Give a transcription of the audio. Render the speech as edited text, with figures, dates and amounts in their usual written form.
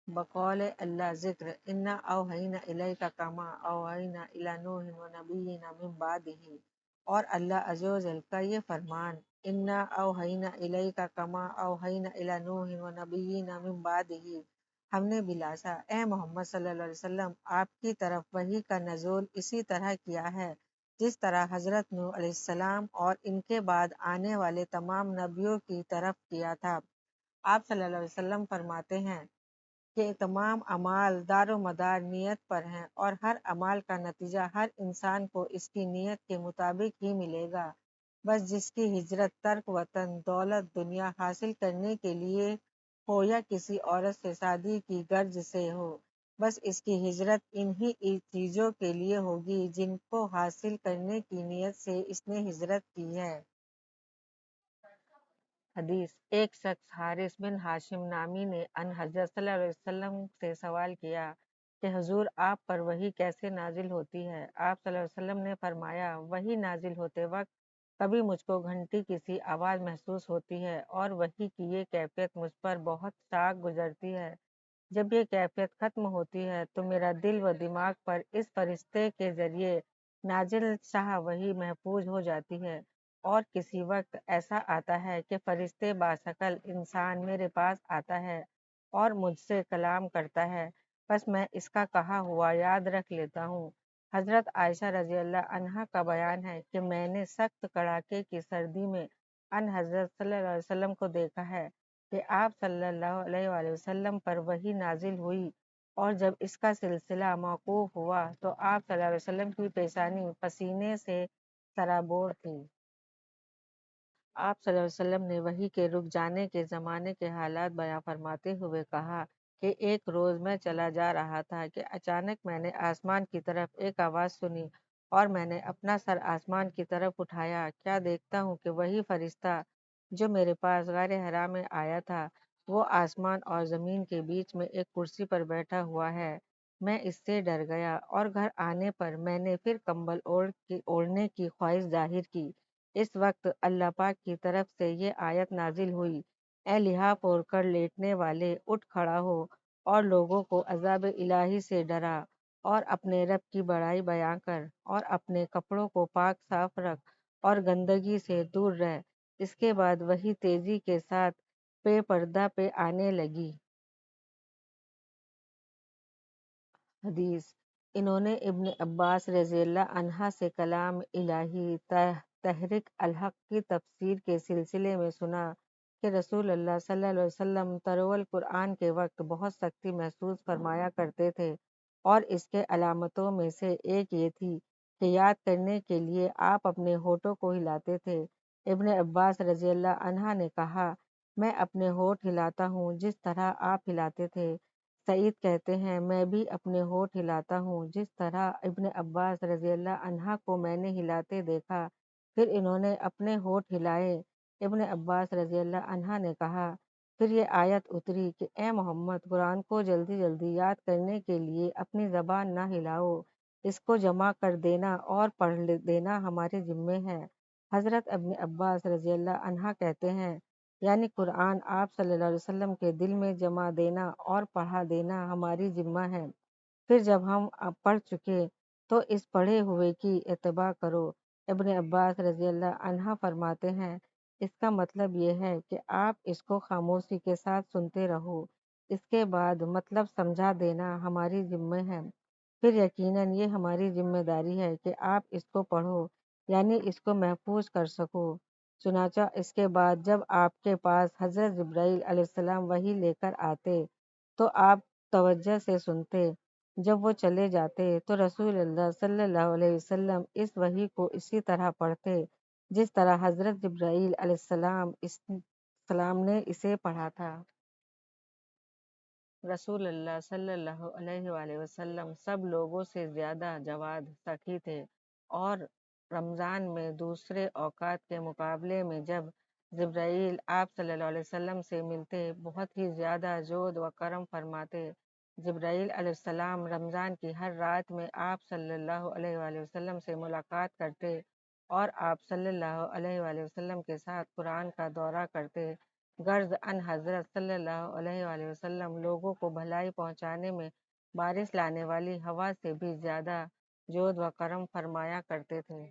بقول اللہ ذکر انا اوحینا الیک کما اوحینا الی نوح و نبینا من بعدہ، اور اللہ عز و جل کا یہ فرمان انا اوحینا الیک کما اوحینا الی نوح و نبینا من بعدہ، ہم نے بلاسا اے محمد صلی اللہ علیہ وسلم آپ کی طرف وحی کا نزول اسی طرح کیا ہے جس طرح حضرت نوح علیہ السلام اور ان کے بعد آنے والے تمام نبیوں کی طرف کیا تھا۔ آپ صلی اللہ علیہ وسلم فرماتے ہیں کہ تمام اعمال دار و مدار نیت پر ہیں، اور ہر عمل کا نتیجہ ہر انسان کو اس کی نیت کے مطابق ہی ملے گا۔ بس جس کی ہجرت ترک وطن دولت دنیا حاصل کرنے کے لیے ہو یا کسی عورت سے شادی کی غرض سے ہو، بس اس کی ہجرت انہی چیزوں کے لیے ہوگی جن کو حاصل کرنے کی نیت سے اس نے ہجرت کی ہے۔ حدیث: ایک شخص حارث بن ہاشم نامی نے ان حضرت صلی اللہ علیہ وسلم سے سوال کیا کہ حضور آپ پر وحی کیسے نازل ہوتی ہے؟ آپ صلی اللہ علیہ وسلم نے فرمایا، وحی نازل ہوتے وقت کبھی مجھ کو گھنٹی کی سی آواز محسوس ہوتی ہے اور وحی کی یہ کیفیت مجھ پر بہت شاق گزرتی ہے۔ جب یہ کیفیت ختم ہوتی ہے تو میرا دل و دماغ پر اس فرشتے کے ذریعے نازل شاہ وحی محفوظ ہو جاتی ہے، اور کسی وقت ایسا آتا ہے کہ فرشتے باشکل انسان میرے پاس آتا ہے اور مجھ سے کلام کرتا ہے، بس میں اس کا کہا ہوا یاد رکھ لیتا ہوں۔ حضرت عائشہ رضی اللہ عنہا کا بیان ہے کہ میں نے سخت کڑاکے کی سردی میں ان حضرت صلی اللہ علیہ وسلم کو دیکھا ہے کہ آپ صلی اللہ علیہ وآلہ وسلم پر وحی نازل ہوئی، اور جب اس کا سلسلہ موقوف ہوا تو آپ صلی اللہ علیہ وسلم کی پیشانی پسینے سے سرابور تھی۔ آپ صلی اللہ علیہ وسلم نے وحی کے رک جانے کے زمانے کے حالات بیان فرماتے ہوئے کہا کہ ایک روز میں چلا جا رہا تھا کہ اچانک میں نے آسمان کی طرف ایک آواز سنی، اور میں نے اپنا سر آسمان کی طرف اٹھایا، کیا دیکھتا ہوں کہ وہی فرشتہ جو میرے پاس غار حرا میں آیا تھا وہ آسمان اور زمین کے بیچ میں ایک کرسی پر بیٹھا ہوا ہے۔ میں اس سے ڈر گیا، اور گھر آنے پر میں نے پھر کمبل اوڑھنے کی خواہش ظاہر کی۔ اس وقت اللہ پاک کی طرف سے یہ آیت نازل ہوئی، اے لحاف اوڑھ کر لیٹنے والے، اٹھ کھڑا ہو اور لوگوں کو عذاب الہی سے ڈرا، اور اپنے رب کی بڑائی بیان کر، اور اپنے کپڑوں کو پاک صاف رکھ اور گندگی سے دور رہ۔ اس کے بعد وہی تیزی کے ساتھ پہ پردہ پہ آنے لگی۔ حدیث: انہوں نے ابن عباس رضی اللہ عنہ سے کلام الہی تحریک الحق کی تفسیر کے سلسلے میں سنا کہ رسول اللہ صلی اللہ علیہ وسلم تلاوت قرآن کے وقت بہت سختی محسوس فرمایا کرتے تھے، اور اس کے علامتوں میں سے ایک یہ تھی کہ یاد کرنے کے لیے آپ اپنے ہونٹوں کو ہلاتے تھے۔ ابن عباس رضی اللہ عنہ نے کہا، میں اپنے ہونٹ ہلاتا ہوں جس طرح آپ ہلاتے تھے۔ سعید کہتے ہیں، میں بھی اپنے ہونٹ ہلاتا ہوں جس طرح ابن عباس رضی اللہ عنہ کو میں نے ہلاتے دیکھا۔ پھر انہوں نے اپنے ہونٹ ہلائے۔ ابن عباس رضی اللہ عنہ نے کہا، پھر یہ آیت اتری کہ اے محمد، قرآن کو جلدی جلدی یاد کرنے کے لیے اپنی زبان نہ ہلاؤ، اس کو جمع کر دینا اور پڑھ دینا ہمارے ذمے ہے۔ حضرت ابن عباس رضی اللہ عنہ کہتے ہیں، یعنی قرآن آپ صلی اللہ علیہ وسلم کے دل میں جمع دینا اور پڑھا دینا ہماری ذمہ ہے۔ پھر جب ہم پڑھ چکے تو اس پڑھے ہوئے کی اتباع کرو۔ ابن عباس رضی اللہ عنہ فرماتے ہیں، اس کا مطلب یہ ہے کہ آپ اس کو خاموشی کے ساتھ سنتے رہو، اس کے بعد مطلب سمجھا دینا ہماری ذمہ ہے۔ پھر یقیناً یہ ہماری ذمہ داری ہے کہ آپ اس کو پڑھو، یعنی اس کو محفوظ کر سکو۔ چنانچہ اس کے بعد جب آپ کے پاس حضرت جبرائیل علیہ السلام وحی لے کر آتے تو آپ توجہ سے سنتے، جب وہ چلے جاتے تو رسول اللہ صلی اللہ علیہ وسلم اس وحی کو اسی طرح پڑھتے جس طرح حضرت جبرائیل علیہ السلام نے اسے پڑھا تھا۔ رسول اللہ صلی اللہ علیہ وآلہ وسلم سب لوگوں سے زیادہ جواد، سخی تھے، اور رمضان میں دوسرے اوقات کے مقابلے میں جب جبرائیل آپ صلی اللہ علیہ وسلم سے ملتے بہت ہی زیادہ جود و کرم فرماتے۔ جبرائیل علیہ السلام رمضان کی ہر رات میں آپ صلی اللہ علیہ وآلہ وسلم سے ملاقات کرتے اور آپ صلی اللہ علیہ وآلہ وسلم کے ساتھ قرآن کا دورہ کرتے۔ غرض ان حضرت صلی اللہ علیہ وآلہ وسلم لوگوں کو بھلائی پہنچانے میں بارش لانے والی ہوا سے بھی زیادہ جود و کرم فرمایا کرتے تھے۔